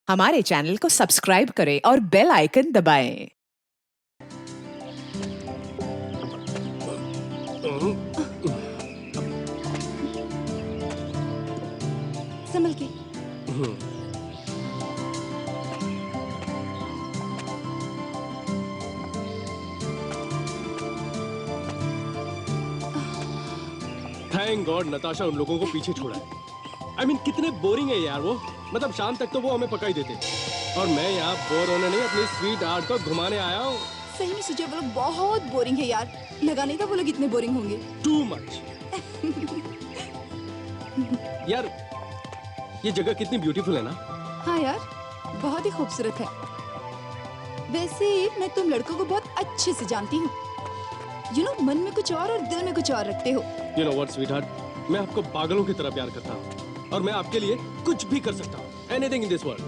हमारे चैनल को सब्सक्राइब करें और बेल आइकन दबाएं। संभल के। थैंक गॉड नताशा उन लोगों को पीछे छोड़ा है। I mean, कितने बोरिंग है यार वो। मतलब शाम तक तो वो हमें पका ही देते और मैं यहाँ बोर होने नहीं अपनी स्वीट आर्ट को घुमाने आया हूँ। सही में सुजय, वो लोग बहुत बोरिंग है यार। लगा नहीं था वो लोग इतने बोरिंग होंगे। Too much. यार ये जगह कितनी ब्यूटीफुल है ना। हाँ यार, बहुत ही खूबसूरत है। वैसे मैं तुम लड़कों को बहुत अच्छे से जानती हूँ। मन में कुछ और दिल में कुछ और रखते हो। You know what, sweetheart? मैं आपको पागलों की तरह प्यार करता हूँ और मैं आपके लिए कुछ भी कर सकता हूँ। Anything in this world.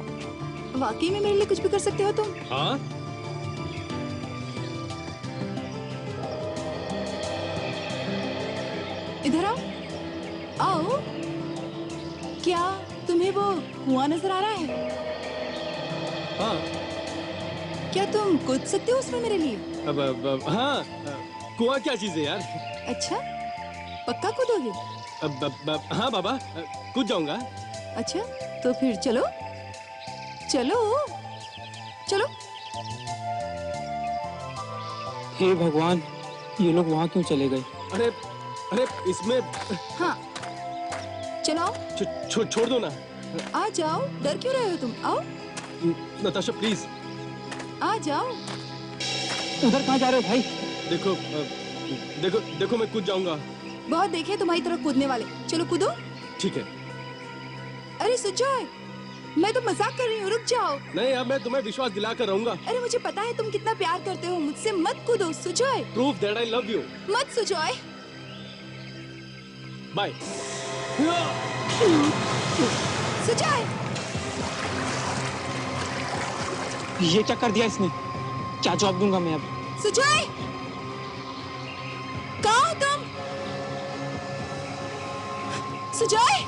वाकई में मेरे लिए कुछ भी कर सकते हो तुम? हाँ? इधर आओ। आओ। क्या तुम्हें वो कुआं नजर आ रहा है? हाँ। क्या तुम कूद सकते हो उसमें मेरे लिए? अब हाँ। कुआं क्या चीज है यार? अच्छा, पक्का कूदोगे? हाँ बाबा, कूद जाऊंगा। अच्छा, तो फिर चलो चलो चलो। हे भगवान, ये लोग वहाँ क्यों चले गए? अरे अरे इसमें हाँ, चलो आओ। छोड़ दो ना। आ जाओ, डर क्यों रहे हो तुम? आओ नताशा प्लीज। आ जाओ। उधर कहाँ जा रहे हो भाई? देखो देखो देखो मैं कूद जाऊंगा। बहुत देखे तुम्हारी तरफ कूदने वाले। चलो कूदो। ठीक है। अरे सुजय, मैं तो मजाक कर रही हूँ, रुक जाओ। नहीं, अब मैं तुम्हें विश्वास दिलाकर रहूंगा। अरे मुझे पता है तुम कितना प्यार करते हो मुझसे। मत कूदो Sujay. Proof that I love you. मत सुजय। बाय। सुजय, ये क्या कर दिया इसने? क्या जवाब दूंगा मैं अब? सुजय, कहाँ हो तुम? सुजय,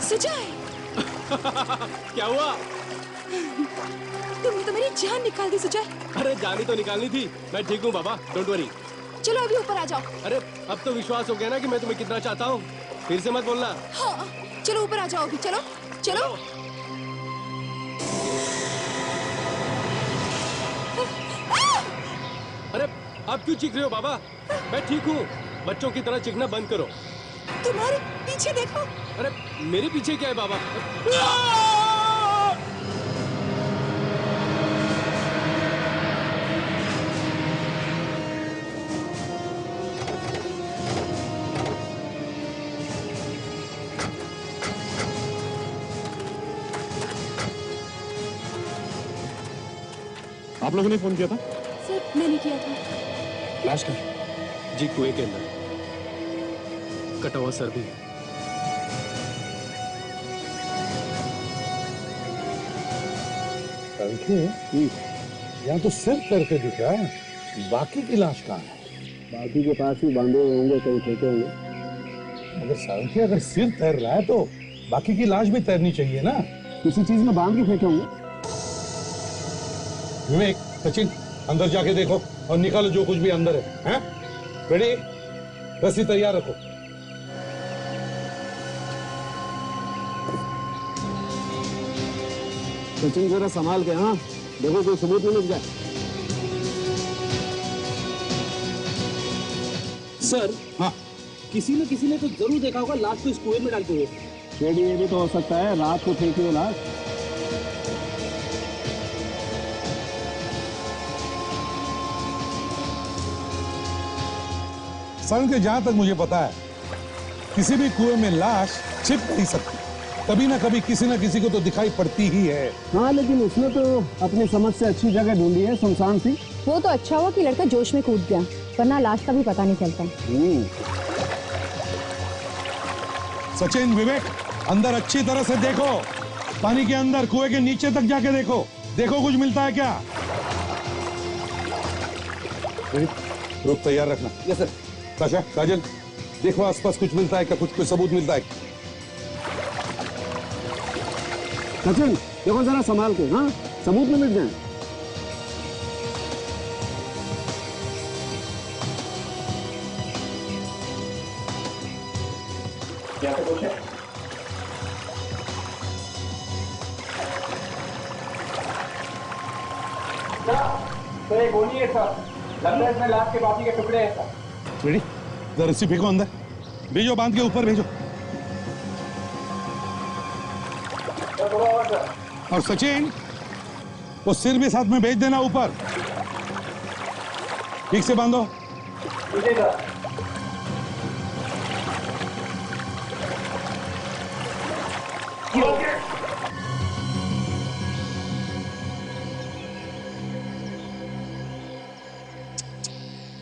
सुजय। क्या हुआ? तुमने तो मेरी जान निकाल दी सुजय। अरे जानी तो निकालनी थी। मैं ठीक हूँ बाबा, डोंट वरी। चलो अभी ऊपर आ जाओ। अरे अब तो विश्वास हो गया ना कि मैं तुम्हें कितना चाहता हूँ। फिर से मत बोलना। हाँ, चलो ऊपर आ जाओ अभी। चलो चलो। अरे आप क्यों चीख रहे हो बाबा? मैं ठीक हूँ। बच्चों की तरह चीखना बंद करो। तुम्हारे पीछे देखो। अरे मेरे पीछे क्या है बाबा? आप लोगों ने फोन किया था? सर मैंने किया था। लाश का? जी कुएं के अंदर कटा हुआ सर भी है। यहाँ तो सिर्फ करके दिख रहा है, बाकी की लाश कहाँ है? बाकी के पास ही बांधे हुए होंगे, कहीं फेंके होंगे। अगर सारंगी अगर सिर तैर रहा है तो बाकी की लाश भी तैरनी चाहिए ना। किसी चीज में बांध के फेंके होंगे। विवेक, सचिन, अंदर जाके देखो और निकालो जो कुछ भी अंदर है। हैं? रेडी? रस्सी तैयार रखो। सचिन जरा संभाल के, हाँ देखो कोई सबूत नहीं मिल जाए। सर, हाँ, किसी न किसी ने तो जरूर देखा होगा लाश को इस कुएं में डालते हुए। शेड ये भी तो हो सकता है, रात को फेंकी हो लाश। सारंगी, जहां तक मुझे पता है किसी भी कुएं में लाश छिप नहीं सकती। कभी ना कभी किसी न किसी को तो दिखाई पड़ती ही है। हाँ, लेकिन उसने तो अपनी समझ से अच्छी जगह ढूंढी है, सुनसान सी। वो तो अच्छा हुआ कि लड़का जोश में कूद गया, वरना लाश का भी पता नहीं चलता। सचिन, विवेक, अंदर अच्छी तरह से देखो। पानी के अंदर कुएं के नीचे तक जाके देखो, देखो कुछ मिलता है क्या। रुक, तैयार रखना। Yes sir. ताशा, काजल, देखो आसपास कुछ मिलता है क्या, कुछ कोई सबूत मिलता है? सचिन देखो जरा संभाल के, हाँ सबूत में मिट जाए। सर ये गोली है सर, लगता है इसमें लाश के बाकी के टुकड़े हैं सर। रेडी, जरा रस्सी फेंको अंदर, भेजो, बांध के ऊपर भेजो। और सचिन, वो सिर भी साथ में भेज देना ऊपर, ठीक से बांधो।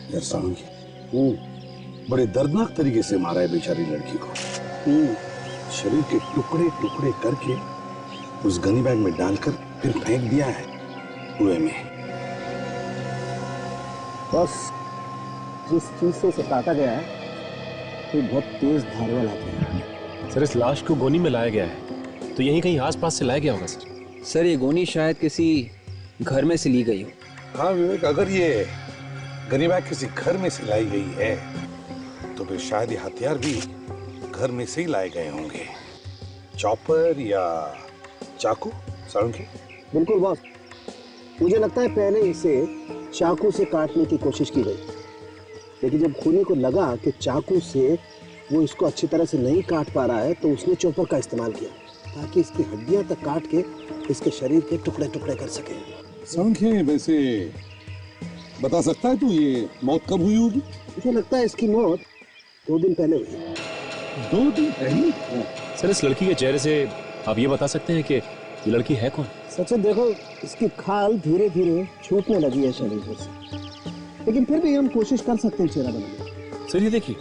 यार सामंगी, बड़े दर्दनाक तरीके से मारा है बेचारी लड़की को। शरीर के टुकड़े टुकड़े करके उस गनी बैग में डालकर फिर फेंक दिया है कुएं में। बस जिस चीज से उसे काटा गया है वो बहुत तेज धार वाला है। सर इस लाश को गोनी में लाया गया है तो यहीं कहीं आसपास से लाया गया होगा सर। सर ये गोनी शायद किसी घर में से ली गई हो। हाँ विवेक, अगर ये गनी बैग किसी घर में से लाई गई है तो फिर शायद ये हथियार भी घर में से ही लाए गए होंगे। चॉपर या चाकू, साळुंखे? बिल्कुल बॉस, मुझे लगता है पहले इसे चाकू से काटने की कोशिश की गई, लेकिन जब खूनी को लगा कि चाकू से वो इसको अच्छी तरह से नहीं काट पा रहा है तो उसने चॉपर का इस्तेमाल किया ताकि इसकी हड्डियां तक काट के इसके शरीर के टुकड़े टुकड़े कर सके। साळुंखे, वैसे बता सकता है तू ये मौत कब हुई होगी? मुझे लगता है इसकी मौत 2 दिन पहले हुई। 2 दिन पहले? सर इस लड़की के चेहरे से आप ये बता सकते हैं कि ये लड़की है कौन? सचिन देखो, इसकी खाल धीरे धीरे छूटने लगी है शरीर से, लेकिन फिर भी हम कोशिश कर सकते हैं चेहरा बनाने। सर ये देखिए,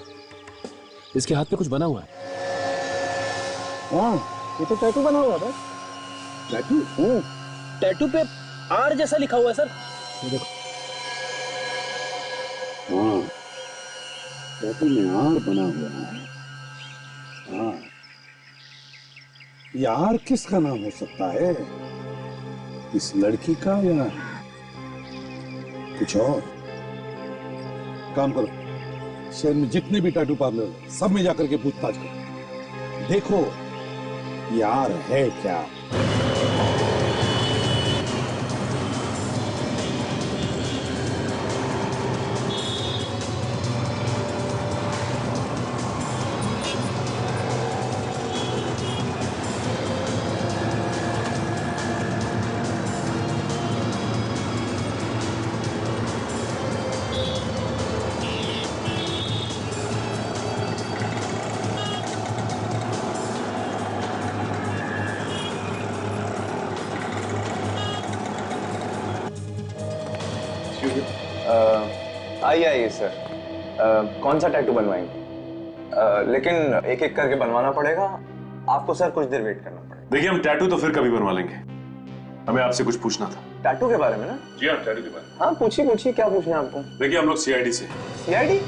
इसके हाथ पे कुछ बना हुआ है। हाँ, ये तो टैटू बना हुआ है। टैटू? टैटू पे आर जैसा लिखा हुआ है सर। ये देखो। हाँ, टैटू में आर बना हुआ है। हाँ, यार किसका नाम हो सकता है? इस लड़की का या कुछ और? काम करो, शहर में जितने भी टैटू पार्लर सब में जाकर के पूछताछ करो, देखो यार है क्या। आइए सर, कौन सा टैटू बनवाएंगे? लेकिन एक एक करके बनवाना पड़ेगा आपको सर, कुछ देर वेट करना पड़ेगा। देखिए हम टैटू तो फिर कभी बनवा लेंगे, हमें आपसे कुछ पूछना था। टैटू के बारे में ना? जी हाँ, टैटू के बारे में। हाँ पूछिए पूछिए, क्या पूछना है आपको? देखिए हम लोग सीआईडी से। सीआईडी?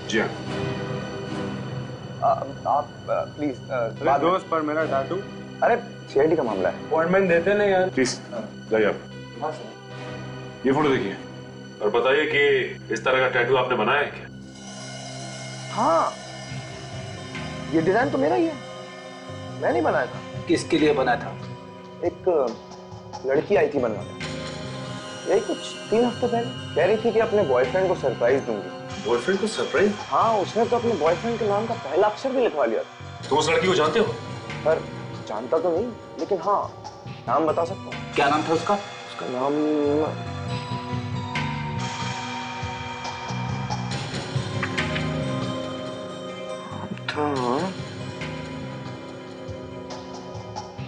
जी हाँ। आप प्लीज दोस्त पर मेरा टैटू। अरे सीआईडी का मामला है, अपॉइंटमेंट देते नहीं यार। प्लीज जाइए आप। हाँ सर। ये फोटो देखिए और बताइए कि इस तरह का टैटू आपने बनाया है क्या? हाँ, ये डिजाइन तो मेरा ही है, मैं नहीं बनाया था। किसके लिए बना था? एक लड़की आई थी बनवाने, यही कुछ 3 हफ्ते पहले। कह रही थी कि अपने बॉयफ्रेंड को सरप्राइज दूंगी। बॉयफ्रेंड को सरप्राइज? हाँ, उसने तो अपने बॉयफ्रेंड के नाम का पहला अक्षर भी लिखवा लिया था। तो उस लड़की को जानते हो? पर जानता तो नहीं, लेकिन हाँ नाम बता सकता हूँ। क्या नाम था उसका? उसका नाम था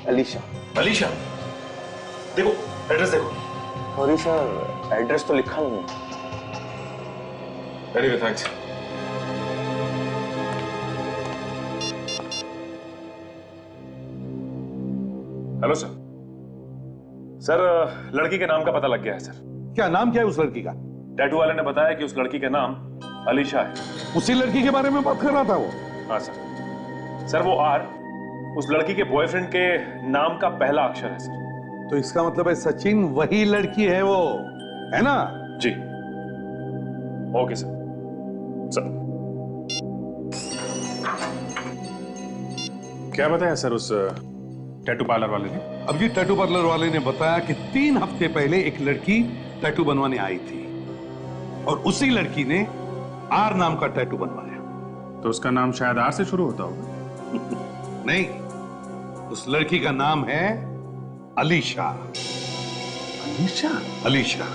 अलीशा। अलीशा? देखो एड्रेस देखो। सॉरी सर, एड्रेस तो लिखा नहीं है। Anyway thanks. Hello sir. Sir लड़की के नाम का पता लग गया है सर। क्या नाम क्या है उस लड़की का? टैटू वाले ने बताया कि उस लड़की का नाम अलीशा है। उसी लड़की के बारे में बात कर रहा था वो। हाँ सर। सर वो आर उस लड़की के बॉयफ्रेंड के नाम का पहला अक्षर है सर। तो इसका मतलब है सचिन वही लड़की है वो, है ना? जी। Okay sir. सर क्या बताया सर उस टैटू पार्लर वाले ने? अब ये टैटू पार्लर वाले ने बताया कि 3 हफ्ते पहले एक लड़की टैटू बनवाने आई थी और उसी लड़की ने आर नाम का टैटू बनवाया। तो उसका नाम शायद आर से शुरू होता होगा। नहीं, उस लड़की का नाम है अलीशा। अलीशा? अलीशा।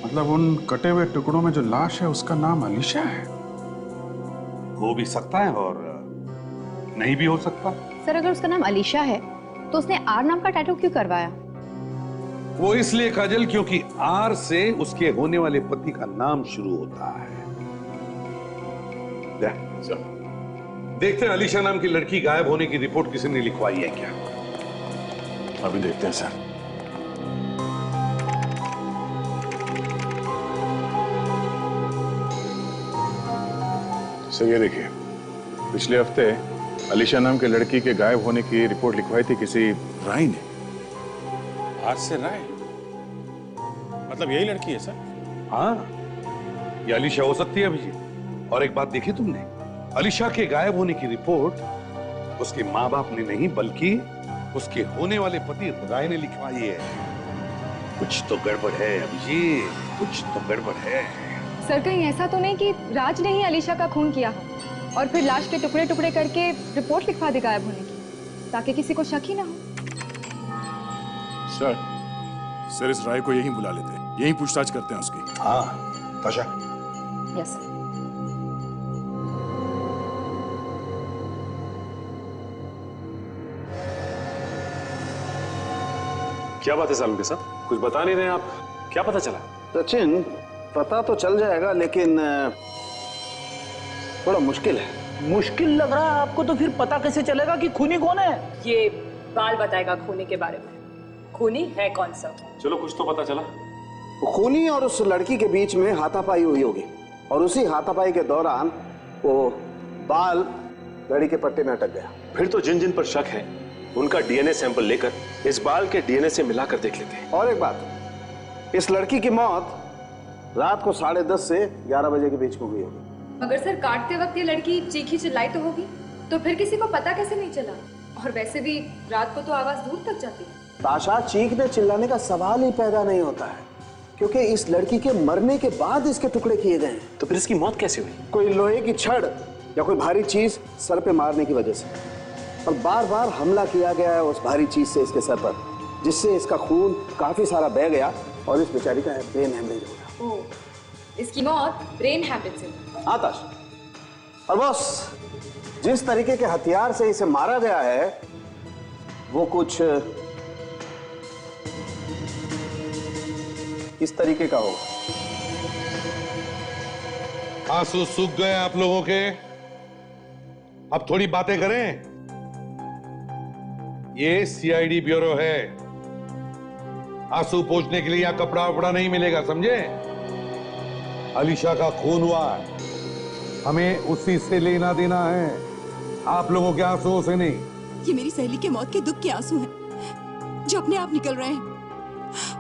मतलब उन कटे हुए टुकड़ों में जो लाश है उसका नाम अलीशा है? हो भी सकता है और नहीं भी हो सकता। सर अगर उसका नाम अलीशा है तो उसने आर नाम का टैटू क्यों करवाया? वो इसलिए काजल क्योंकि आर से उसके होने वाले पति का नाम शुरू होता है। देखते हैं अलीशा नाम की लड़की गायब होने की रिपोर्ट किसी ने लिखवाई है क्या? अभी देखते हैं सर। सर ये देखिए, पिछले हफ्ते अलीशा नाम के लड़की के गायब होने की रिपोर्ट लिखवाई थी किसी राय ने। आज से राय? मतलब यही लड़की है सर? हाँ, ये अलीशा हो सकती है अभिजीत। और एक बात देखी तुमने, अलीशा के गायब होने की रिपोर्ट उसके माँ बाप ने नहीं बल्कि उसके होने वाले पति राय ने लिखवाई है। कुछ तो गड़बड़ है अभिजीत, कुछ तो गड़बड़ है। सर कहीं ऐसा तो नहीं कि राज ने ही अलीशा का खून किया हो और फिर लाश के टुकड़े टुकड़े करके रिपोर्ट लिखवा दे गायब होने की, ताकि किसी को शक ही ना हो। सर इस राय को यहीं बुला लेते हैं, यहीं पूछताछ करते हैं उसकी। हाँ ताशा। यस। क्या बात है सालम के साथ? कुछ बता नहीं रहे आप, क्या पता चला? सचिन पता तो चल जाएगा लेकिन थोड़ा मुश्किल है। मुश्किल लग रहा है आपको? तो फिर पता कैसे चलेगा कि खूनी कौन है? ये बाल बताएगा खूनी के बारे में। खूनी है कौन सा? चलो कुछ तो पता चला। खूनी और उस लड़की के बीच में हाथापाई हुई होगी और उसी हाथापाई के दौरान वो बाल लड़ी के पट्टे में अटक गया। फिर तो जिन जिन पर शक है उनका डीएनए सैंपल लेकर इस बाल के डीएनए से मिलाकर देख लेते हैं। और एक बात, इस लड़की की मौत रात को 10:30 से 11 बजे के बीच में हुई होगी। मगर सर काटते वक्त ये लड़की चीखी चिल्लाई तो होगी, तो फिर किसी को पता कैसे नहीं चला? और वैसे भी रात को तो आवाज दूर तक जाती है। ताशा, चीखने चिल्लाने का सवाल ही पैदा नहीं होता है क्योंकि इस लड़की के मरने के बाद इसके टुकड़े किए गए हैं। तो फिर इसकी मौत कैसे हुई? कोई लोहे की छड़ या कोई भारी चीज सर पे मारने की वजह से, और बार बार हमला किया गया है उस भारी चीज से इसके सर पर, जिससे इसका खून काफी सारा बह गया और इस बेचारी का ब्रेन हेमरेज हो गया। ओह, इसकी मौत ब्रेन हैमरेज से। हाँ ताशा, और बस जिस तरीके के हथियार से इसे मारा गया है वो कुछ इस तरीके का होगा। आंसू सूख गए आप लोगों के, अब थोड़ी बातें करें। ये सीआईडी ब्यूरो है, आंसू पोंछने के लिए यहां कपड़ा वपड़ा नहीं मिलेगा, समझे? अलीशा का खून हुआ है, हमें उसी से लेना देना है, आप लोगों के आंसुओं से नहीं। ये मेरी सहेली के मौत के दुख के आंसू हैं जो अपने आप निकल रहे हैं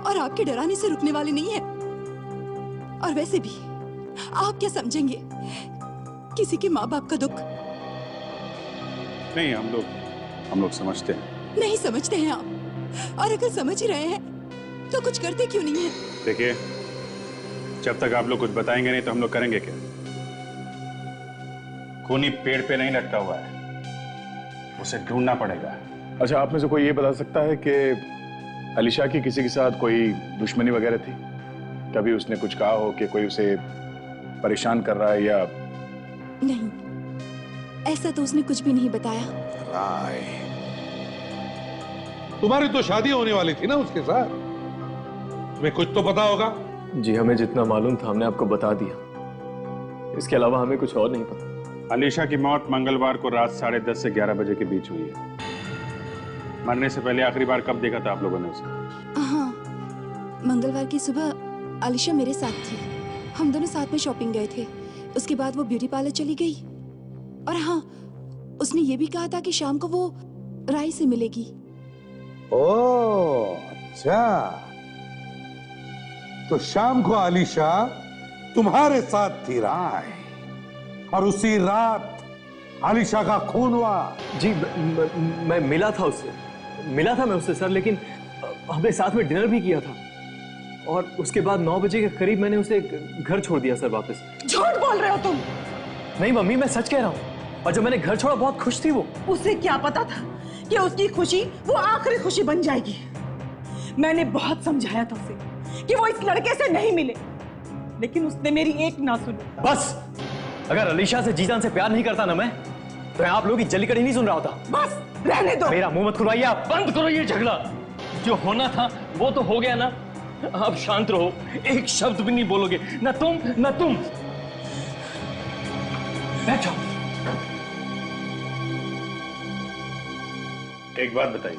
और आपके डराने से रुकने वाले नहीं है। और वैसे भी आप क्या समझेंगे किसी के माँ बाप का दुख? नहीं, हम लोग समझते हैं। नहीं समझते हैं आप, और अगर समझ ही रहे हैं तो कुछ करते क्यों नहीं है? देखिए, जब तक आप लोग कुछ बताएंगे नहीं तो हम लोग करेंगे क्या? खूनी पेड़ पे नहीं लटका हुआ है, उसे ढूंढना पड़ेगा। अच्छा, आप में से कोई ये बता सकता है कि अलीशा की किसी के साथ कोई दुश्मनी वगैरह थी? कभी उसने कुछ कहा हो कि कोई उसे परेशान कर रहा है या? नहीं, ऐसा तो उसने कुछ भी नहीं बताया। राय, तुम्हारी तो शादी होने वाली थी ना उसके साथ, तुम्हें कुछ तो पता होगा। जी, हमें जितना मालूम था हमने आपको बता दिया, इसके अलावा हमें कुछ और नहीं पता। अलीशा की मौत मंगलवार को रात 10:30 से 11 बजे के बीच हुई है। मरने से पहले आखिरी बार कब देखा था आप लोगों ने उसे? हाँ, मंगलवार की सुबह आलिशा मेरे साथ थी, हम दोनों साथ में शॉपिंग गए थे। उसके बाद वो ब्यूटी पार्लर चली गई और हाँ, उसने ये भी कहा था कि शाम को वो राय से मिलेगी। ओह अच्छा, तो शाम को आलिशा तुम्हारे साथ थी राय, और उसी रात आलिशा का खून हुआ। जी मैं मिला था उससे सर, लेकिन हमने साथ में डिनर भी किया था और उसके बाद 9 बजे के करीब मैंने उसे घर छोड़ दिया सर वापस। झूठ बोल रहे हो तुम? नहीं मम्मी, मैं सच कह रहा हूँ। और जब मैंने घर छोड़ा बहुत खुश थी वो। उसे क्या पता था कि उसकी खुशी वो आखिरी खुशी बन जाएगी। मैंने बहुत समझाया था उसे कि वो इस लड़के से नहीं मिले, लेकिन उसने मेरी एक ना सुनी। बस, अगर अलीशा से जी जान से प्यार नहीं करता ना मैं, तो आप लोग की जल्लीकड़ी नहीं सुन रहा होता। बस रहने दो। मेरा मुंह मत खुलवाइए आप। बंद करो ये झगड़ा। जो होना था वो तो हो गया ना, अब शांत रहो। एक शब्द भी नहीं बोलोगे, ना तुम ना तुम। बैठ जाओ। एक बात बताइए,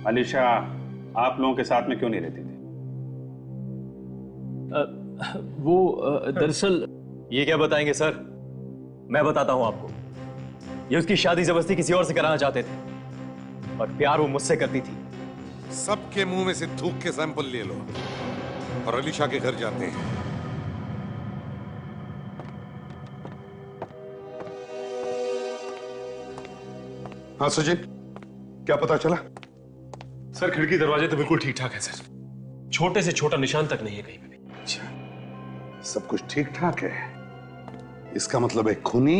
अलीशा आप लोगों के साथ में क्यों नहीं रहती थी? वो दरअसल। ये क्या बताएंगे सर, मैं बताता हूं आपको। ये उसकी शादी जबरदस्ती किसी और से कराना चाहते थे और प्यार वो मुझसे करती थी। सबके मुंह में से थूक के सैंपल ले लो और अलीशा के घर जाते हैं। हाँ सचिन, क्या पता चला? सर खिड़की दरवाजे तो बिल्कुल ठीक ठाक है सर, छोटे से छोटा निशान तक नहीं है कहीं पे भी। अच्छा, सब कुछ ठीक ठाक है। इसका मतलब है खूनी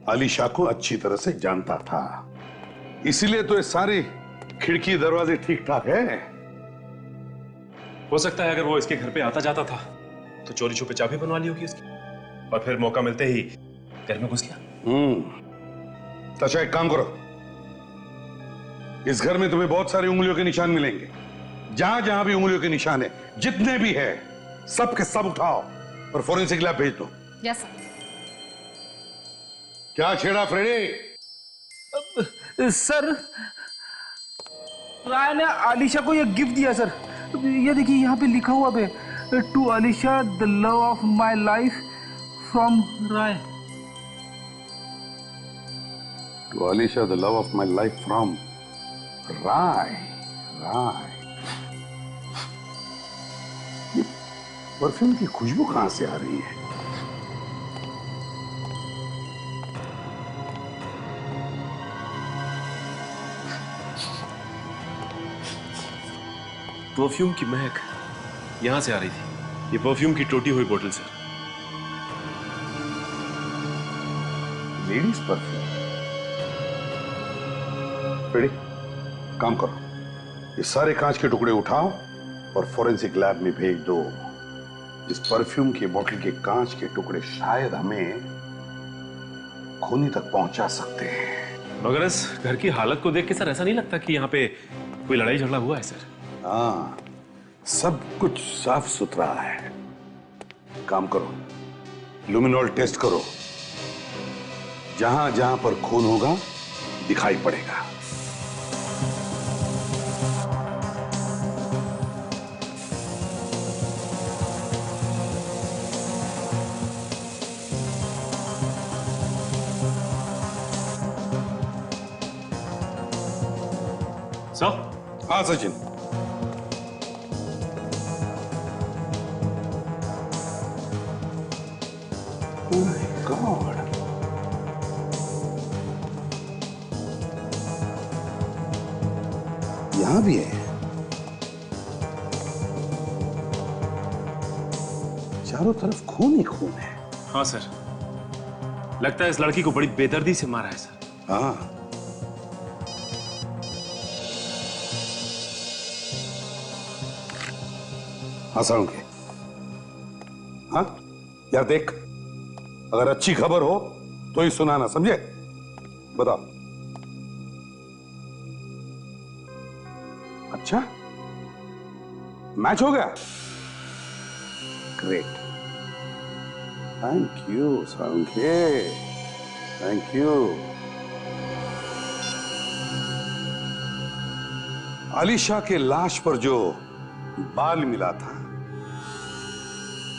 अलीशा को अच्छी तरह से जानता था, इसीलिए तो ये सारी खिड़की दरवाजे ठीक ठाक है। हो सकता है अगर वो इसके घर पे आता जाता था तो चोरी छुपे चाबी बनवा ली होगी उसकी, और फिर मौका मिलते ही घर में घुस गया। अच्छा एक काम करो, इस घर में तुम्हें बहुत सारी उंगलियों के निशान मिलेंगे। जहां जहां भी उंगलियों के निशान है, जितने भी है, सब के सब उठाओ और फोरेंसिक लैब भेज दो। Yes sir. क्या छेड़ा फ्रेडी? सर, राय ने आलिशा को ये गिफ्ट दिया सर। ये देखिए यहाँ पे लिखा हुआ है, to Alisha the love of my life from Rai. To Alisha the love of my life from Rai. Rai, perfume की खुशबू कहां से आ रही है? परफ्यूम की महक यहां से आ रही थी। ये परफ्यूम की टूटी हुई बोतल सर। Ladies perfume. रेडी, काम करो, ये सारे कांच के टुकड़े उठाओ और फोरेंसिक लैब में भेज दो। इस परफ्यूम की बोतल के कांच के टुकड़े शायद हमें खूनी तक पहुंचा सकते हैं। मगर इस घर की हालत को देख के सर ऐसा नहीं लगता कि यहाँ पे कोई लड़ाई झगड़ा हुआ है सर। हाँ, सब कुछ साफ सुथरा है। काम करो, लुमिनॉल टेस्ट करो, जहां जहां पर खून होगा दिखाई पड़ेगा। सर? हाँ सचिन। Oh my God. यहां भी है। चारों तरफ खून ही खून है। हाँ सर, लगता है इस लड़की को बड़ी बेदर्दी से मारा है सर। हाँ, हंसाऊंगे। हाँ यार, देख, अगर अच्छी खबर हो तो ही सुनाना, समझे? बताओ। अच्छा, मैच हो गया? ग्रेट, थैंक यू साउंगे, थैंक यू। आलिशा के लाश पर जो बाल मिला था।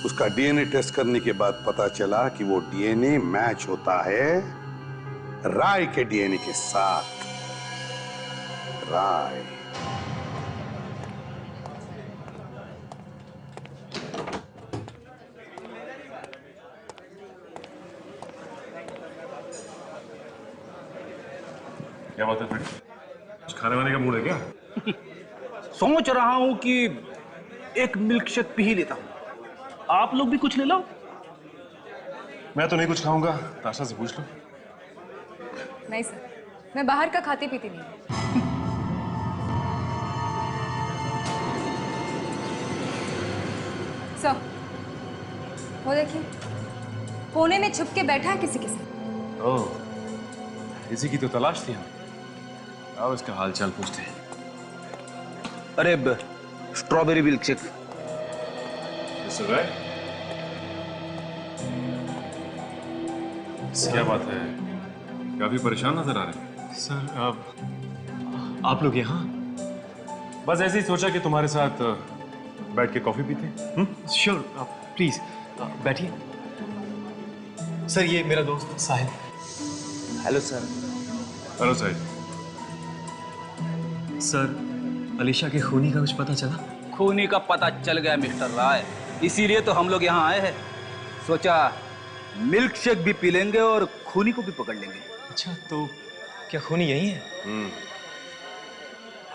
उसका डीएनए टेस्ट करने के बाद पता चला कि वो डीएनए मैच होता है राय के डीएनए के साथ। राय क्या बात है फ्रेंड? कुछ खाने वाने का मूड है क्या? सोच रहा हूं कि एक मिल्क शेक पी ही लेता हूं। आप लोग भी कुछ ले लो। मैं तो नहीं कुछ खाऊंगा, ताशा से पूछ लो। नहीं सर, मैं बाहर का खाती पीती नहीं। सर, वो देखिए, कोने में छुप के बैठा है किसी के साथ। ओह, इसी की तो तलाश थी हमें। आओ इसका हालचाल पूछते हैं। अरे स्ट्रॉबेरी मिल्क शेक। क्या बात है? काफी परेशान नजर आ रहे हैं। सर, आप लोग यहाँ? बस ऐसे ही सोचा कि तुम्हारे साथ बैठ के कॉफी पीते हैं। श्योर, प्लीज बैठिए। सर, ये मेरा दोस्त Sahil. Hello sir. Hello Sahil. Sir, Alisha के खूनी का कुछ पता चला? खूनी का पता चल गया मिस्टर राय, इसीलिए तो हम लोग यहाँ आए हैं। सोचा मिल्क शेक भी पी लेंगे और खूनी को भी पकड़ लेंगे। अच्छा, तो क्या खूनी यही है?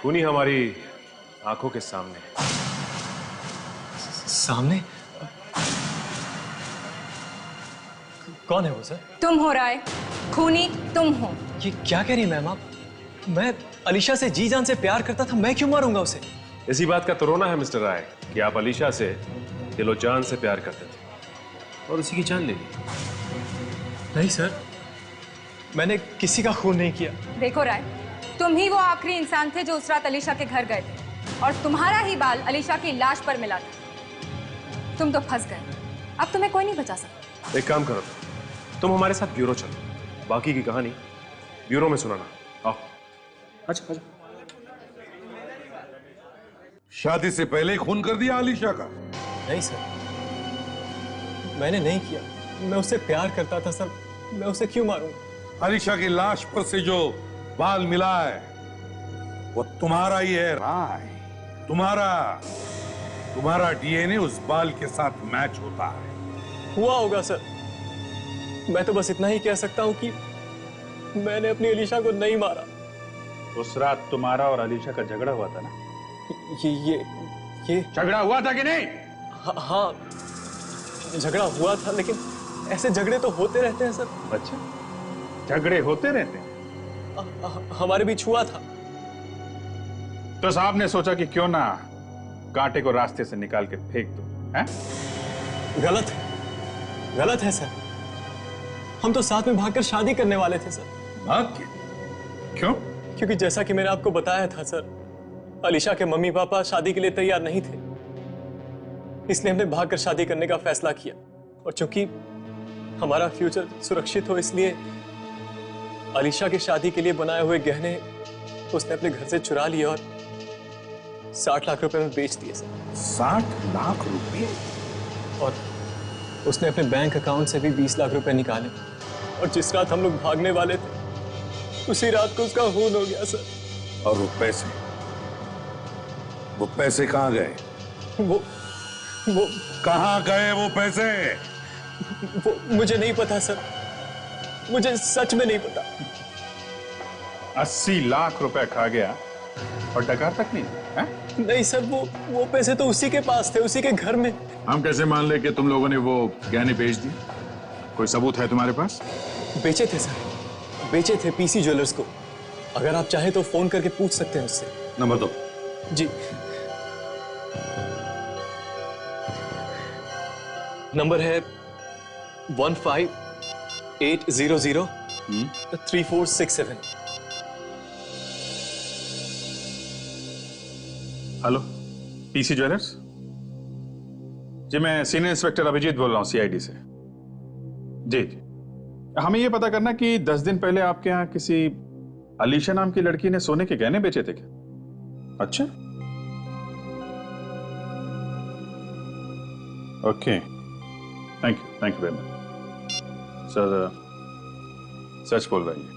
खूनी हमारी आंखों के सामने। सामने? कौन है वो सर? तुम हो राय, खूनी तुम हो। ये क्या कह रही मैम आप? मैं अलीशा से जी जान से प्यार करता था, मैं क्यों मारूंगा उसे? इसी बात का तो रोना है मिस्टर राय कि आप अलीशा से दिलो जान से प्यार करते थे और उसी की जान ले ली। नहीं सर, मैंने किसी का खून नहीं किया। देखो राय, तुम ही वो आखिरी इंसान थे जो उस रात अलीशा के घर गए थे और तुम्हारा ही बाल अलीशा की लाश पर मिला था। तुम तो फंस गए, अब तुम्हें कोई नहीं बचा सकता। एक काम करो, तुम हमारे साथ ब्यूरो चलो, बाकी की कहानी ब्यूरो में सुनाना। आओ। अच्छा अच्छा। शादी से पहले ही खून कर दिया अलीशा का? नहीं सर, मैंने नहीं किया। मैं उससे प्यार करता था सर, मैं उसे क्यों मारूंगा? अलीशा की लाश पर से जो बाल मिला है वो तुम्हारा ही है राय। तुम्हारा डीएनए उस बाल के साथ मैच होता है। हुआ होगा सर, मैं तो बस इतना ही कह सकता हूं कि मैंने अपनी अलीशा को नहीं मारा। उस रात तुम्हारा और अलीशा का झगड़ा हुआ था ना? ये झगड़ा हुआ था कि नहीं? हाँ, झगड़ा हुआ था, लेकिन ऐसे झगड़े तो होते रहते हैं सर। अच्छा, झगड़े होते रहते हैं? हमारे बीच हुआ था। तो साहब ने सोचा कि क्यों ना कांटे को रास्ते से निकाल के फेंक दो, हैं? गलत है सर। हम तो साथ में भागकर शादी करने वाले थे सर। भाग के? क्यों? क्योंकि जैसा कि मैंने आपको बताया था सर, अलीशा के मम्मी पापा शादी के लिए तैयार नहीं थे, इसलिए हमने भागकर शादी करने का फैसला किया। और चूंकि हमारा फ्यूचर सुरक्षित हो, इसलिए अलीशा की शादी के लिए बनाए हुए गहने उसने अपने घर से चुरा लिए और 60 लाख रुपए में बेच दिए सर। 60 लाख रुपए? और उसने अपने बैंक अकाउंट से भी 20 लाख रुपए निकाले। और जिस रात हम लोग भागने वाले थे, उसी रात को उसका खून हो गया सर। और वो पैसे कहाँ गए? वो कहाँ गए वो पैसे? वो मुझे नहीं पता सर, मुझे सच में नहीं पता। 80 लाख रुपए खा गया और डकार तक नहीं है? नहीं सर, वो पैसे तो उसी के पास थे, उसी के घर में। हम कैसे मान ले कि तुम लोगों ने वो गहने बेच दिए? कोई सबूत है तुम्हारे पास? बेचे थे सर, बेचे थे पीसी ज्वेलर्स को। अगर आप चाहे तो फोन करके पूछ सकते हैं उससे। नंबर दो। जी, नंबर है 158003467। Hello, PC jewellers? जी, मैं सीनियर इंस्पेक्टर अभिजीत बोल रहा हूँ, सीआईडी से। जी जी, हमें ये पता करना कि 10 दिन पहले आपके यहाँ किसी अलीशा नाम की लड़की ने सोने के गहने बेचे थे क्या? अच्छा, okay, thank you very much. Sir सच बोल रही है,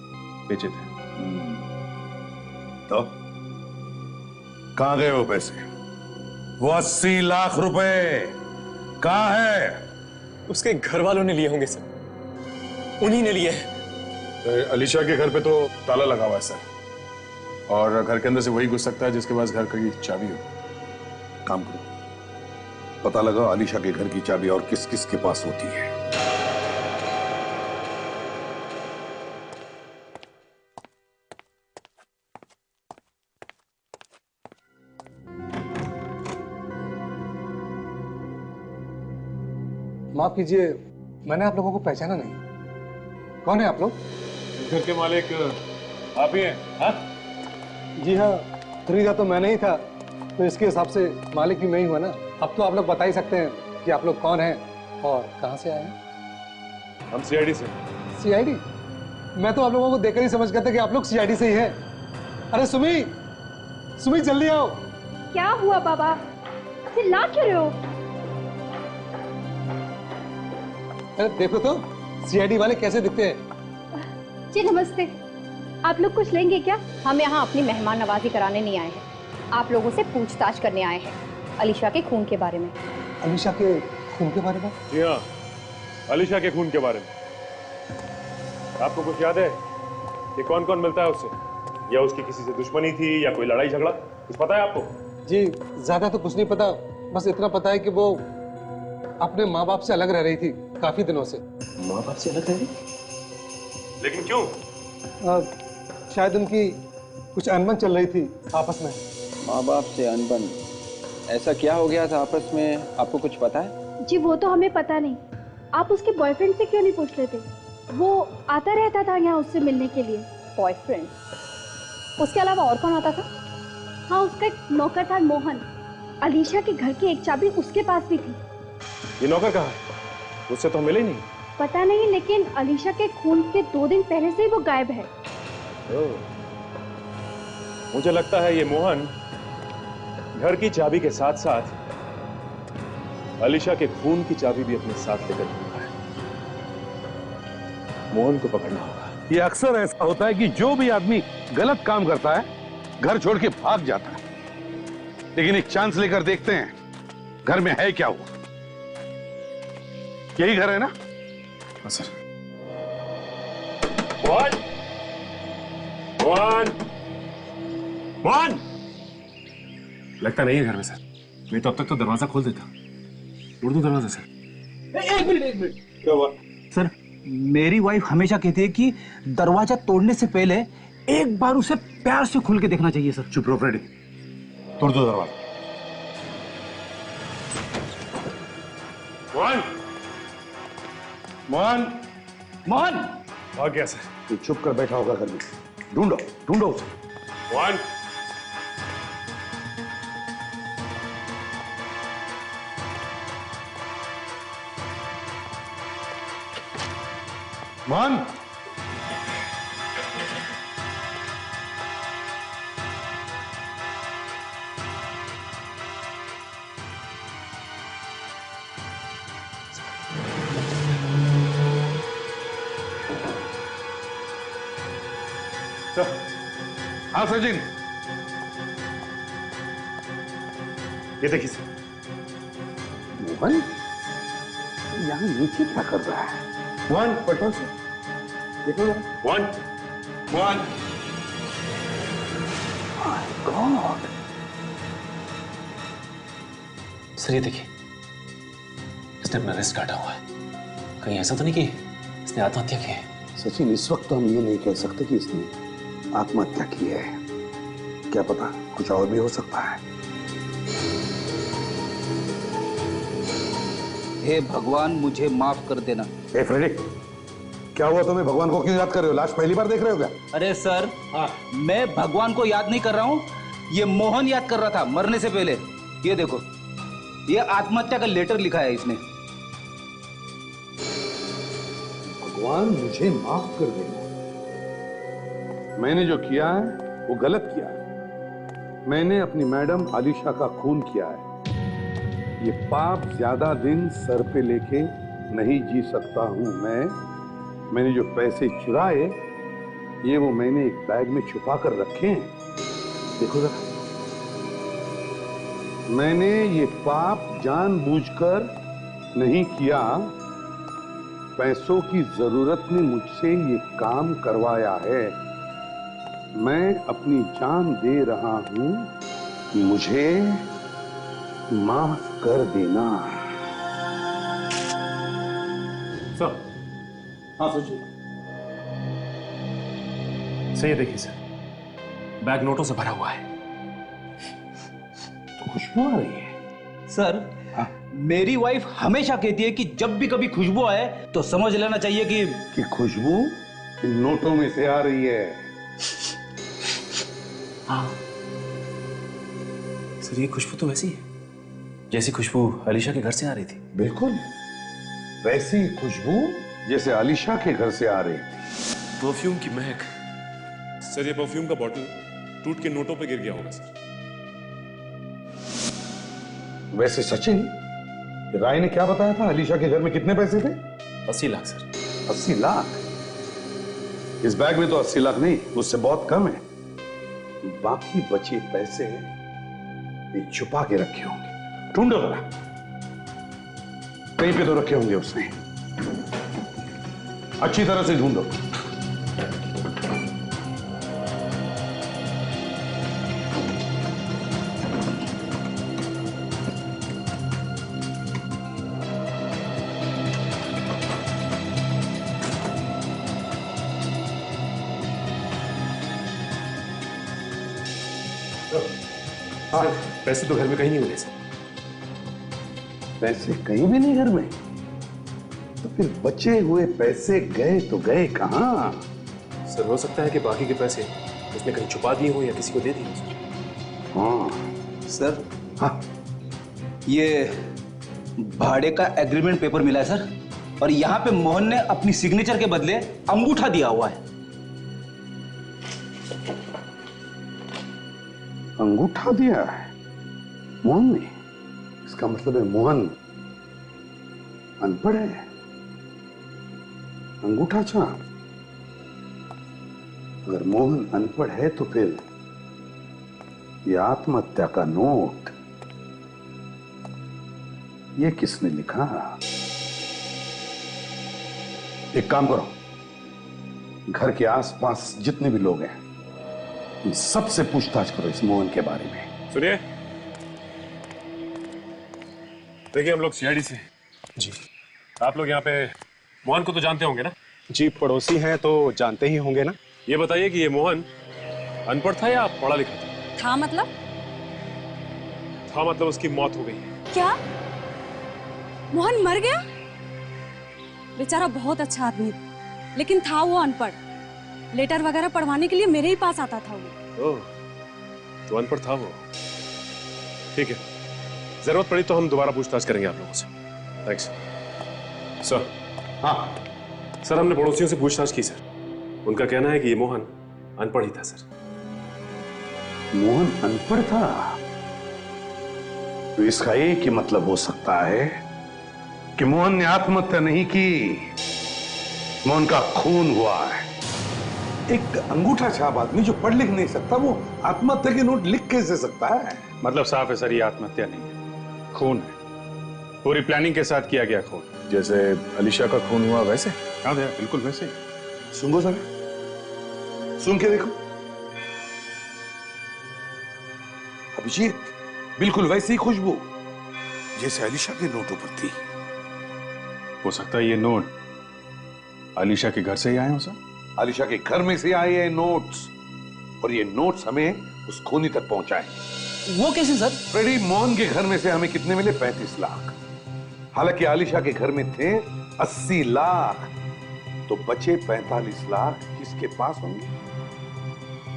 बेचे थे। तो कहां गए वो पैसे? वो 80 लाख रुपए कहां है? उसके घर वालों ने लिए होंगे सर, उन्हीं ने लिए हैं। अलीशा के घर पे तो ताला लगा हुआ है सर, और घर के अंदर से वही घुस सकता है जिसके पास घर की चाबी हो। काम करो, पता लगा अलीशा के घर की चाबी और किस किस के पास होती है। माफ कीजिए, मैंने आप लोगों को पहचाना नहीं। कौन है आप लोग? घर के मालिक आप ही हैं? हाँ? जी हाँ, खरीदा तो मैंने ही था, तो इसके हिसाब से मालिक भी मैं ही हुआ ना। अब तो आप लोग बता ही सकते हैं कि आप लोग कौन हैं और कहाँ से आए हैं। हम सीआईडी से। सीआईडी? मैं तो आप लोगों को देखकर ही समझ गया था कि आप लोग सीआईडी से ही हैं। अरे सुमी, सुमी जल्दी आओ। क्या हुआ बाबा, चिल्ला क्यों रहे हो? अरे देखो तो सीआईडी वाले कैसे दिखते हैं। जी नमस्ते, आप लोग कुछ लेंगे क्या? हम यहाँ अपनी मेहमान नवाजी कराने नहीं आए हैं, आप लोगों से पूछताछ करने आए हैं अलीशा के खून के बारे में। अलीशा के खून के बारे में? जी हाँ, अलीशा के खून के बारे में। आपको कुछ याद है कि कौन कौन मिलता है उससे, या उसकी किसी से दुश्मनी थी या कोई लड़ाई झगड़ा, कुछ पता है आपको? जी ज्यादा तो कुछ नहीं पता, बस इतना पता है कि वो अपने माँ बाप से अलग रह रही थी काफी दिनों से। माँ बाप से अलग रह रही? लेकिन क्यों? शायद उनकी कुछ अनबन चल रही थी आपस में। माँ बाप से अनबन? ऐसा क्या हो गया था आपस में, आपको कुछ पता है? जी वो तो हमें पता नहीं, आप उसके बॉयफ्रेंड से क्यों नहीं पूछ लेते? वो आता रहता था यहाँ उससे मिलने के लिए। बॉयफ्रेंड? उसके अलावा और कौन आता था? हाँ, उसका एक नौकर था मोहन, अलीशा के घर की एक चाबी उसके पास भी थी। ये नौकर कहाँ है? उससे तो मिले ही नहीं। पता नहीं, लेकिन अलीशा के खून के 2 दिन पहले से ही वो गायब है। मुझे लगता है ये मोहन घर की चाबी के साथ साथ अलीशा के खून की चाबी भी अपने साथ लेकर घूमता है। मोहन को पकड़ना होगा। ये अक्सर ऐसा होता है कि जो भी आदमी गलत काम करता है घर छोड़ के भाग जाता है, लेकिन एक चांस लेकर देखते हैं घर में है क्या हुआ। यही घर है ना? हाँ सर। मोहन, मोहन, मोहन! लगता नहीं है घर में सर। मैं तो अब तक तो दरवाजा खोल देता। तोड़ दूं दरवाजा सर? एक मिनट। क्या हुआ? सर, मेरी वाइफ हमेशा कहती है कि दरवाजा तोड़ने से पहले एक बार उसे प्यार से खोल के देखना चाहिए सर। चुप रहो फ्रेडी, तोड़ दो दरवाजा। मोहन, मोहन, मोहन! भाग गया सर। ये चुप कर बैठा होगा घर में, ढूंढो ढूंढो उसे। मोहन, मोहन! हाँ सचिन, ये देखिए सर। मोहन यहाँ नीचे क्या कर रहा है? मोहन, पेट्रोल से देखो। मोहन, मोहन! गॉड! सर ये देखिए, इसने अपना रिस्क काटा हुआ है। कहीं ऐसा तो नहीं कि इसने आत्महत्या की है? सचिन, इस वक्त तो हम ये नहीं कह सकते कि इसने आत्महत्या की है। क्या पता कुछ और भी हो सकता है। हे भगवान, मुझे माफ कर देना। ए फ्रेडी, क्या हुआ तुम्हें? भगवान को क्यों याद कर रहे हो? लाश पहली बार देख रहे हो क्या? अरे सर, मैं भगवान को याद नहीं कर रहा हूँ, ये मोहन याद कर रहा था मरने से पहले। ये देखो, ये आत्महत्या का लेटर लिखा है इसने। भगवान मुझे माफ कर देना। मैंने जो किया है वो गलत किया है। मैंने अपनी मैडम अलीशा का खून किया है। ये पाप ज्यादा दिन सर पे लेके नहीं जी सकता हूं मैंने जो पैसे चुराए ये वो मैंने एक बैग में छुपा कर रखे हैं। देखो जरा, मैंने ये पाप जानबूझकर नहीं किया। पैसों की जरूरत ने मुझसे ये काम करवाया है। मैं अपनी जान दे रहा हूं, मुझे माफ कर देना। सर, हाँ सोचिए। सही है, देखिए सर, बैग नोटों से भरा हुआ है। तो खुशबू आ रही है। सर, मेरी वाइफ हमेशा कहती है कि जब भी कभी खुशबू आए तो समझ लेना चाहिए कि खुशबू इन नोटों में से आ रही है। हाँ सर, ये खुशबू तो वैसी है जैसी खुशबू अलीशा के घर से आ रही थी। बिल्कुल वैसी खुशबू जैसे अलीशा के घर से आ रही थी। परफ्यूम की महक। सर, ये परफ्यूम का बॉटल टूट के नोटों पे गिर गया होगा सर। वैसे सचिन, राय ने क्या बताया था? अलीशा के घर में कितने पैसे थे? 80 लाख सर। 80 लाख? इस बैग में तो 80 लाख नहीं, उससे बहुत कम है। बाकी बचे पैसे ये छुपा के रखे होंगे। ढूंढो जरा, कहीं पे तो रखे होंगे उसने। अच्छी तरह से ढूंढो। हाँ, पैसे तो घर में कहीं नहीं मिले सर। पैसे कहीं भी नहीं घर में? तो फिर बचे हुए पैसे गए तो गए कहां? सर, हो सकता है कि बाकी के पैसे उसने कहीं छुपा दिए हो या किसी को दे दिए हो। हाँ सर। हाँ, ये भाड़े का एग्रीमेंट पेपर मिला है सर, और यहाँ पे मोहन ने अपनी सिग्नेचर के बदले अंगूठा दिया हुआ है। अंगूठा दिया है मोहन ने? इसका मतलब है मोहन अनपढ़ है। अंगूठा छाप? अगर मोहन अनपढ़ है तो फिर ये आत्महत्या का नोट ये किसने लिखा? एक काम करो, घर के आसपास जितने भी लोग हैं इन सबसे पूछताछ करो इस मोहन के बारे में। सुनिए, देखिए हम लोग सीआईडी से। जी। आप लोग यहाँ पे मोहन को तो जानते होंगे ना? जी, पड़ोसी हैं तो जानते ही होंगे ना। ये बताइए कि ये मोहन अनपढ़ था या पढ़ा लिखा था? था मतलब? था मतलब उसकी मौत हो गई। क्या? मोहन मर गया? बेचारा बहुत अच्छा आदमी था, लेकिन था वो अनपढ़। लेटर वगैरह पढ़वाने के लिए मेरे ही पास आता था वो। ओह, तो अनपढ़ था वो। ठीक है, जरूरत पड़ी तो हम दोबारा पूछताछ करेंगे आप लोगों से। Thanks sir. हाँ सर, हमने पड़ोसियों से पूछताछ की सर। उनका कहना है कि ये मोहन अनपढ़ ही था सर। मोहन अनपढ़ था? तो इसका एक ही मतलब हो सकता है कि मोहन ने आत्महत्या नहीं की, मोहन का खून हुआ है। एक अंगूठा छाप आदमी जो पढ़ लिख नहीं सकता वो आत्महत्या के नोट लिख कैसे सकता है? मतलब साफ है सर, ये आत्महत्या नहीं है, खून है। पूरी प्लानिंग के साथ किया गया खून। जैसे अलीशा का खून हुआ वैसे? हाँ भैया, बिल्कुल वैसे ही। सुनो जरा, सुन के देखो। अभिजीत, बिल्कुल वैसी ही खुशबू जैसे अलीशा के नोटों पर थी। हो सकता है ये नोट अलीशा के घर से ही आए हो सर? अलीशा के घर में से आए हैं नोट्स, और ये नोट्स हमें उस खूनी तक पहुंचाए। वो कैसे सर? फ्रेडी, मोहन के घर में से हमें कितने मिले? 35 लाख। हालांकि अलीशा के घर में थे 80 लाख, तो बचे 45 लाख किसके पास होंगे?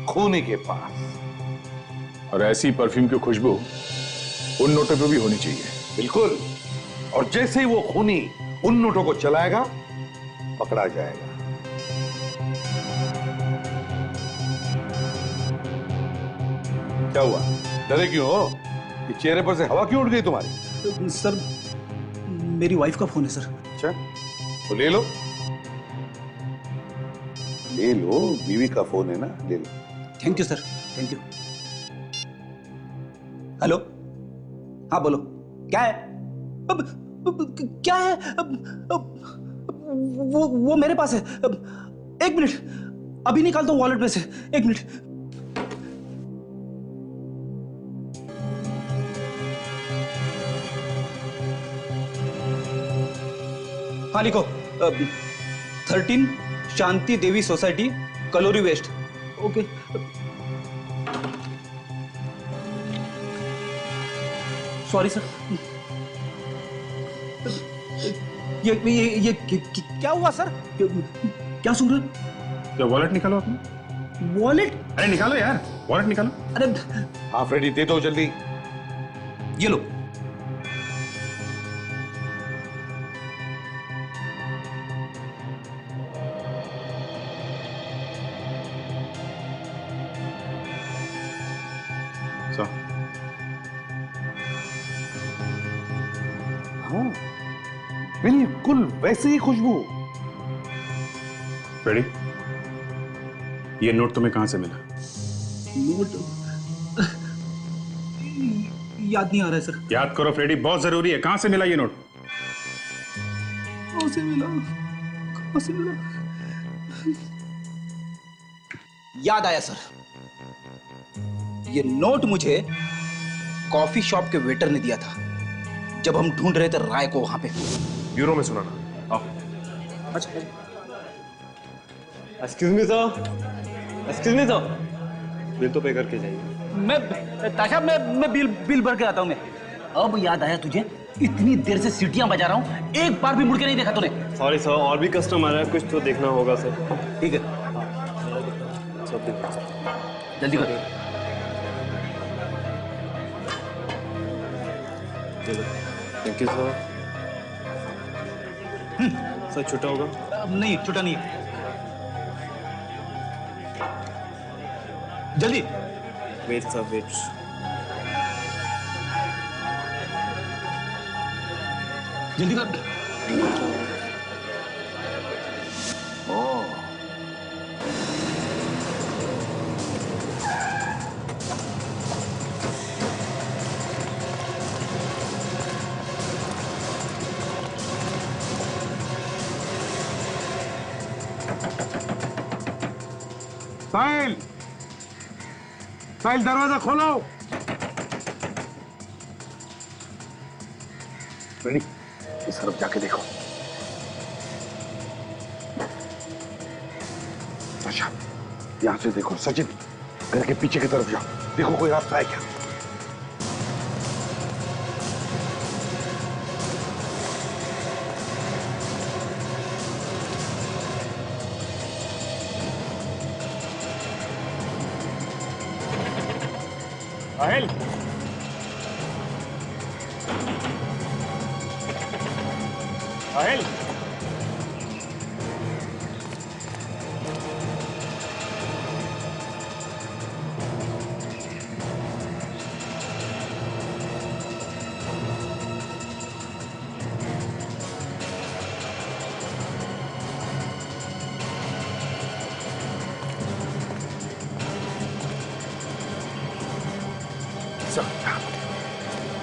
खूनी के पास। और ऐसी परफ्यूम की खुशबू उन नोटों पे भी होनी चाहिए। बिल्कुल, और जैसे ही वो खूनी उन नोटों को चलाएगा पकड़ा जाएगा। क्या हुआ, डरे क्यों हो? ये चेहरे पर से हवा क्यों उड़ गई तुम्हारी? सर मेरी वाइफ का फोन है सर। अच्छा तो ले लो, ले लो, बीवी का फोन है ना, ले लो। Thank you sir, thank you. Hello, हाँ बोलो, क्या है? क्या है? वो मेरे पास है। एक मिनट, अभी निकालता हूँ वॉलेट में से, एक मिनट। हाँ लिखो, 13 शांति देवी सोसाइटी, कलोरी वेस्ट। ओके। Sorry sir. ये क्या हुआ सर? क्या सुन रहे? क्या वॉलेट निकालो अपना? वॉलेट? अरे निकालो यार, वॉलेट निकालो। अरे हाँ फ्रेडी दे दो जल्दी। ये लो। हाँ बिल्कुल वैसे ही खुशबू। फ्रेडी, ये नोट तुम्हें कहां से मिला? नोट याद नहीं आ रहा है सर। याद करो फ्रेडी, बहुत जरूरी है। कहां से मिला ये नोट? कहां से मिला? कहां से मिला? याद आया सर, ये नोट मुझे कॉफी शॉप के वेटर ने दिया था जब हम ढूंढ रहे थे राय को वहां पे। ब्यूरो में सुना ना। आओ। अच्छा। Excuse me sir, excuse me sir, bill तो पे करके जाइए। मैं ताशा, मैं बिल भर के आता हूं मैं। अब याद आया तुझे? इतनी देर से सीटियां बजा रहा हूं, एक बार भी मुड़ के नहीं देखा तूने। सॉरी सर, और भी कस्टमर है, कुछ तो देखना होगा सर। ठीक है, जल्दी कर। चलो, थैंक यू सर। सर छुट्टा होगा? नहीं, छुट्टा नहीं है। जल्दी। Wait sir, wait. जल्दी कर। साहिल, साहिल दरवाजा खोलो। रेडी, इस तरफ जाके देखो। अच्छा, यहां से देखो। सचिन, घर के पीछे की तरफ जाओ, देखो कोई रास्ता है क्या। साहिल, साहिल,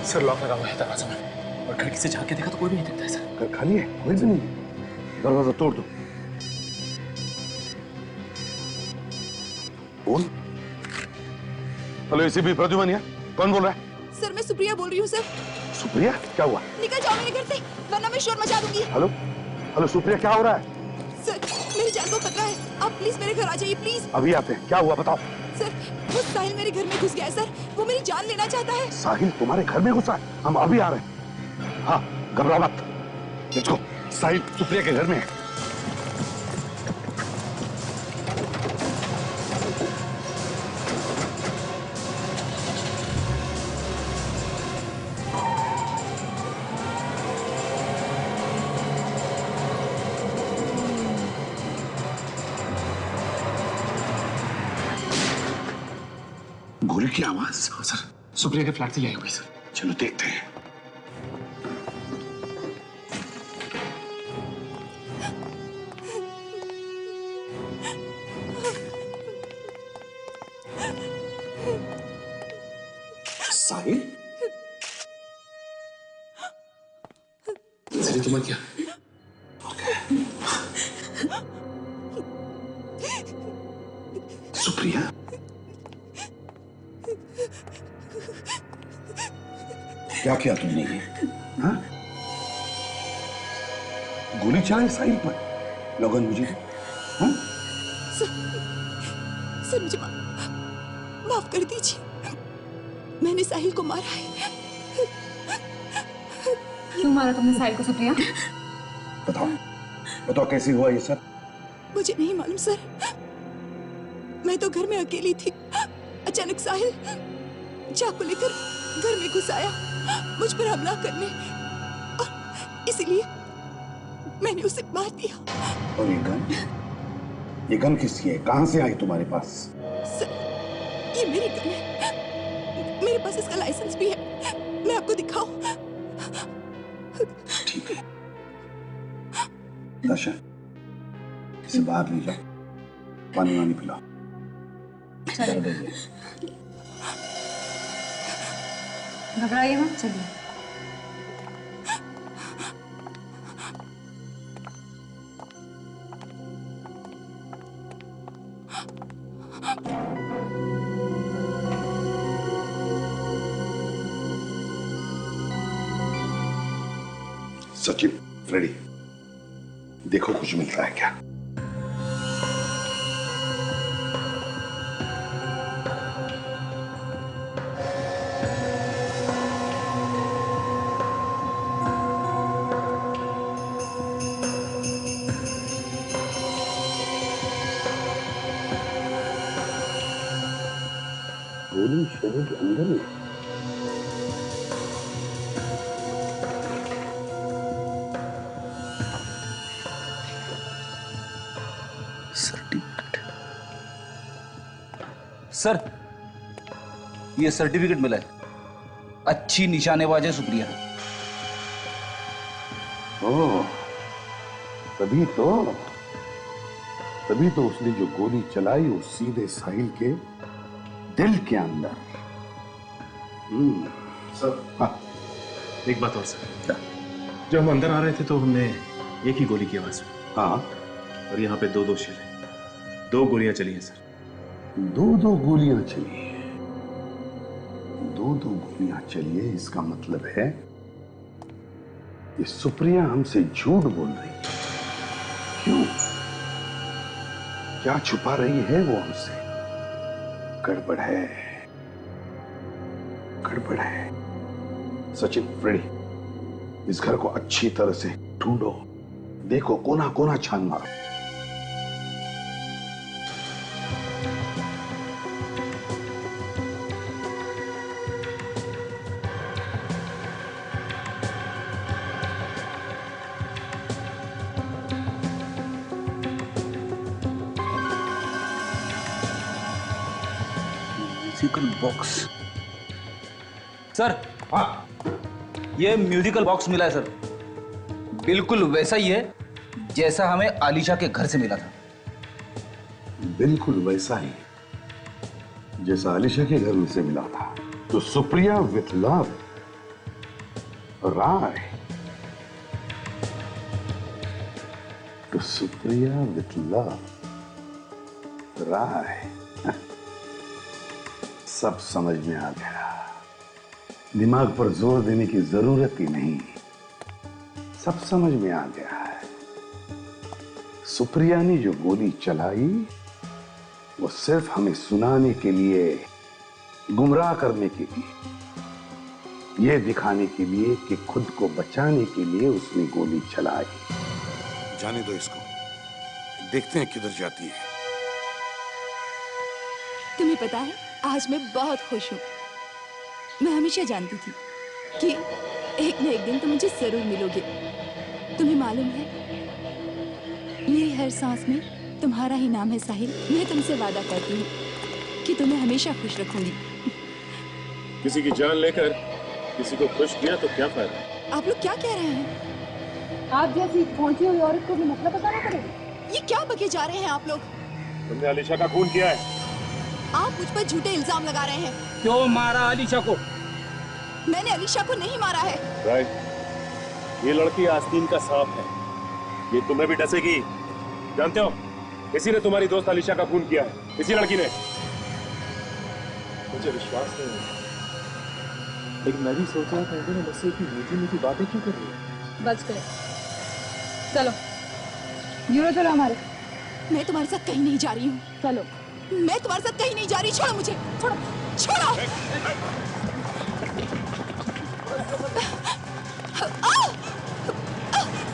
सर लॉक लगा हुआ है दरवाजा में, और खिड़की से झांक के देखा तो कोई भी नहीं दिखता है सर। घर खाली है, कोई भी नहीं। दरवाजा तोड़ दो। बोल। हेलो एसीपी प्रद्युमन, कौन बोल रहा है? सर मैं सुप्रिया बोल रही हूँ सर। सुप्रिया, क्या हुआ? निकल जाओ मेरे घर से, वरना मैं शोर मचा दूंगी। हेलो हेलो सुप्रिया, क्या हो रहा है? सर मेरी जान को खतरा है, आप प्लीज मेरे घर आ जाइए प्लीज। अभी आते हैं, क्या हुआ बताओ। सर वो साहिल मेरे घर में घुस गया है सर, वो मेरी जान लेना चाहता है। साहिल तुम्हारे घर में घुसा है? हम अभी आ रहे हैं। हाँ घबराओ मत, लेट्स गो। साहिल सुप्रिया के घर में है। गोली की आवाज? सर सुप्रिया के फ्लैट से आई हुई सर। चलो देखते हैं। तेरी तो मर गया। सुप्रिया, क्या किया तुमने ये? हाँ? गोली चलाई साहिल पर, लगन मुझे। हाँ? सर मुझे माफ कर दीजिए, मैंने साहिल को मारा है। क्यों मारा तुमने साहिल को सुप्रिया? बताओ, बताओ कैसे हुआ ये सब? मुझे नहीं मालूम सर, मैं तो घर में अकेली थी। अचानक साहिल चाकू लेकर घर में घुस आया मुझ पर हमला करने, और इसीलिए मैंने उसे मार दिया। और ये गन किसकी है? कहां से आई तुम्हारे पास? सर, ये मेरी गन है, मेरे पास इसका लाइसेंस भी है, मैं आपको दिखाऊं? ठीक है, ताशा, इसे बाहर ले जाओ, पानी वानी पिलाओ। घबराइए मत, चलिए। सचिन, फ्रेडी, देखो कुछ मिल रहा है क्या? गोली शरीर के अंदर ही। सर, ये सर्टिफिकेट मिला है, अच्छी निशानेबाज है सुप्रिया। ओह, तभी तो उसने जो गोली चलाई वो सीधे साहिल के दिल के अंदर। सर, हाँ, एक बात और सर, जब हम अंदर आ रहे थे तो हमने एक ही गोली की आवाज सुनी। हाँ, और यहाँ पे दो शेर हैं, 2 गोलियां चली हैं सर। दो गोलियां चली है, दो गोलियां चली है, इसका मतलब है ये सुप्रिया हमसे झूठ बोल रही है। क्यों? क्या छुपा रही है वो हमसे? गड़बड़ है, गड़बड़ है। सचिन, फ्रेडी, इस घर को अच्छी तरह से ढूंढो, देखो कोना कोना छान मारो। Musical box. सर, हाँ, ये म्यूजिकल बॉक्स मिला है सर, बिल्कुल वैसा ही है जैसा हमें आलिशा के घर से मिला था। बिल्कुल वैसा ही जैसा आलिशा के घर में से मिला था। तो सुप्रिया विथ लव, राय, तो सुप्रिया विथ लव, राय, सब समझ में आ गया। दिमाग पर जोर देने की जरूरत ही नहीं, सब समझ में आ गया है। सुप्रिया ने जो गोली चलाई वो सिर्फ हमें सुनाने के लिए, गुमराह करने के लिए, यह दिखाने के लिए कि खुद को बचाने के लिए उसने गोली चलाई। जाने दो इसको, देखते हैं किधर जाती है। तुम्हें पता है, आज मैं बहुत खुश हूँ। मैं हमेशा जानती थी कि एक न एक दिन तुम मुझे जरूर मिलोगे। तुम्हें मालूम है, मेरी हर सांस में तुम्हारा ही नाम है साहिल। मैं तुमसे वादा करती हूँ कि तुम्हें हमेशा खुश रखूंगी। किसी की जान लेकर किसी को खुश किया तो क्या फायदा? आप लोग क्या कह रहे हैं? आप जैसी पहुंची हुई औरत को भी मतलब बताना पड़ेगा? ये क्या बके जा रहे हैं आप लोग? तुमने आलिशा का खून किया है। आप मुझ पर झूठे इल्जाम लगा रहे हैं। क्यों मारा आलिशा को? मैंने आलिशा को नहीं मारा है। राय, ये लड़की आस्तीन का सांप है, ये तुम्हें भी डसेगी। जानते हो, इसी ने तुम्हारी दोस्त अलीशा का खून किया है, इसी लड़की ने। मुझे विश्वास नहीं होता, लेकिन मैं भी सोच रहा था इन्होंने मुझसे इतनी मीठी मीठी बातें क्यों कर रही है। बच गए। चलो यूरो, चलो हमारे। मैं तुम्हारे साथ कहीं नहीं जा रही हूँ। चलो। मैं तुम्हारे साथ कहीं नहीं जा रही। छोड़ो मुझे, छोड़ो, छोड़ो।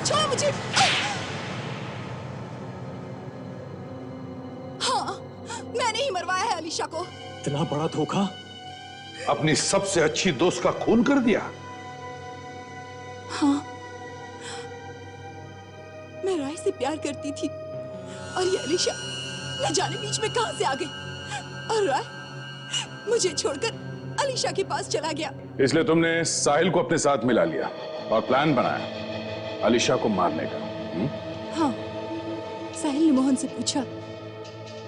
छोड़ो मुझे। हाँ, मैंने ही मरवाया है अलीशा को। इतना बड़ा धोखा, अपनी सबसे अच्छी दोस्त का खून कर दिया। हाँ, मैं राय से प्यार करती थी और ये अलीशा न जाने बीच में कहां से आ गई, और राय मुझे छोड़कर अलीशा के पास चला गया। इसलिए तुमने साहिल को अपने साथ मिला लिया और प्लान बनाया अलीशा को मारने का। हाँ, साहिल ने मोहन से पूछा,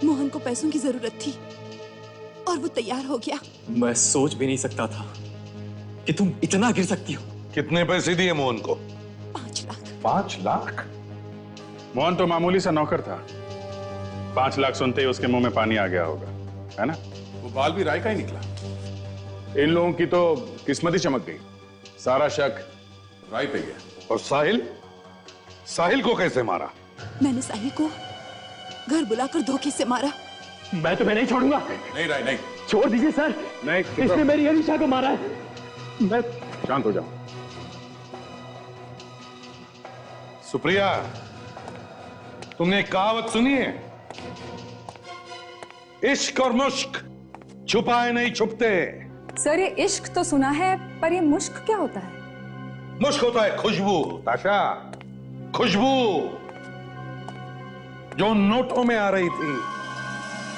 मोहन को पैसों की जरूरत थी और वो तैयार हो गया। मैं सोच भी नहीं सकता था कि तुम इतना गिर सकती हो। कितने पैसे दिए मोहन को? 5 लाख। 5 लाख? मोहन तो मामूली सा नौकर था, 5 लाख सुनते ही उसके मुंह में पानी आ गया होगा, है ना? वो बाल भी राय का ही निकला। इन लोगों की तो किस्मत ही चमक गई, सारा शक राय पे गया। और साहिल? साहिल को कैसे मारा? मैंने साहिल को घर बुलाकर धोखे से मारा। मैं तुम्हें नहीं छोड़ूंगा। नहीं राय, नहीं। छोड़ दीजिए सर, नहीं, इसने मेरी अलीशा को मारा है। मैं शांत हो जाओ। सुप्रिया, तुमने एक कहावत सुनी है, इश्क और मुश्क छुपाए नहीं छुपते। सर ये इश्क तो सुना है, पर ये मुश्क क्या होता है? मुश्क होता है खुशबू, ताशा, खुशबू जो नोटों में आ रही थी,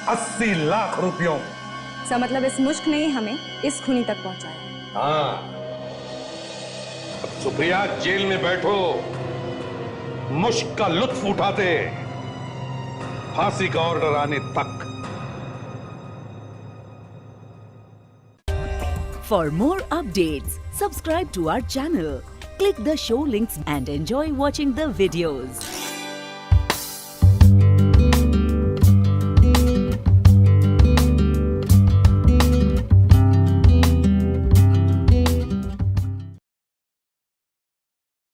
80 लाख रुपयों। इसका मतलब इस मुश्क ने ही हमें इस खूनी तक पहुंचाया। हाँ, अब सुप्रिया जेल में बैठो, मुश्क का लुत्फ उठाते, फांसी का ऑर्डर आने तक। For more updates, subscribe to our channel, click the show links and enjoy watching the videos.